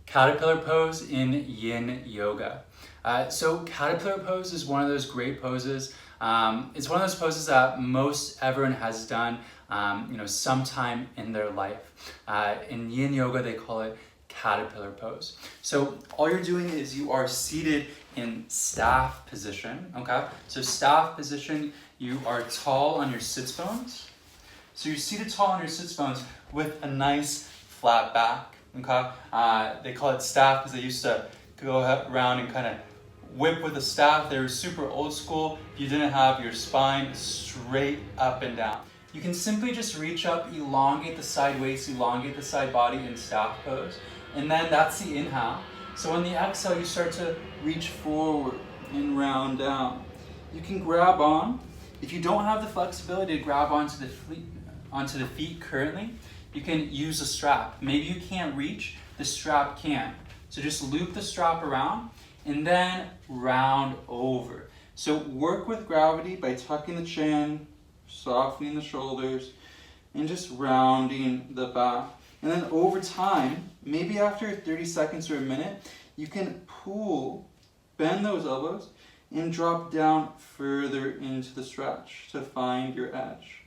Caterpillar pose in yin yoga. So caterpillar pose is one of those great poses. It's one of those poses that most everyone has done sometime in their life. In yin yoga, they call it caterpillar pose. So all you're doing is you are seated in staff position, okay? So staff position, you are tall on your sits bones. So you're seated tall on your sits bones with a nice flat back. Okay, they call it staff because they used to go around and kind of whip with a staff. They were super old school. You didn't have your spine straight up and down. You can simply just reach up, elongate the side waist, elongate the side body in staff pose. And then that's the inhale. So on the exhale, you start to reach forward and round down. You can grab on. If you don't have the flexibility to grab onto the feet currently, you can use a strap. Maybe you can't reach, the strap can. So just loop the strap around and then round over. So work with gravity by tucking the chin, softening the shoulders, and just rounding the back. And then over time, maybe after 30 seconds or a minute, you can pull, bend those elbows, and drop down further into the stretch to find your edge.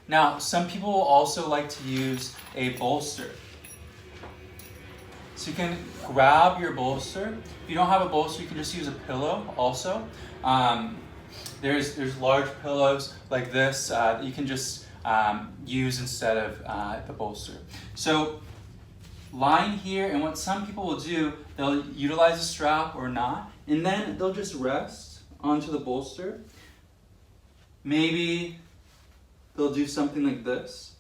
Now, some people will also like to use a bolster. So you can grab your bolster. If you don't have a bolster, you can just use a pillow also. There's large pillows like this that you can just use instead of the bolster. So lying here, and what some people will do, they'll utilize a strap or not, and then they'll just rest onto the bolster. Maybe they'll do something like this.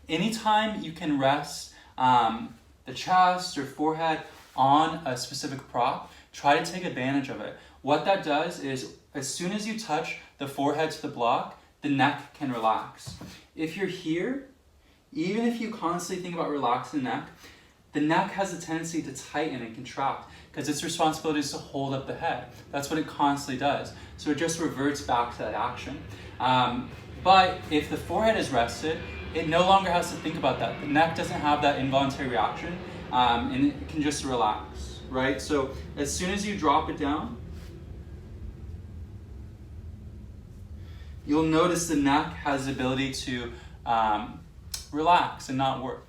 Anytime you can rest the chest or forehead on a specific prop, try to take advantage of it. What that does is, as soon as you touch the forehead to the block, the neck can relax. If you're here, even if you constantly think about relaxing the neck has a tendency to tighten and contract because its responsibility is to hold up the head. That's what it constantly does. So it just reverts back to that action. But if the forehead is rested, it no longer has to think about that. The neck doesn't have that involuntary reaction, and it can just relax, right? So as soon as you drop it down, you'll notice the neck has the ability to relax and not work.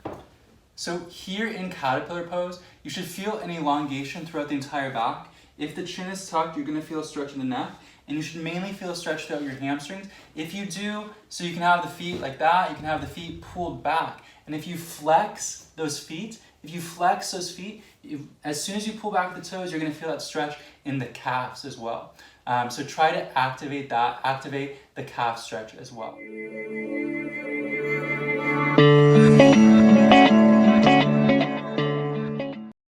So here in caterpillar pose, you should feel an elongation throughout the entire back. If the chin is tucked, you're going to feel a stretch in the neck. And you should mainly feel a stretch throughout your hamstrings. If you do, so you can have the feet like that, you can have the feet pulled back. And if you flex those feet, as soon as you pull back the toes, you're going to feel that stretch in the calves as well. So try to activate the calf stretch as well.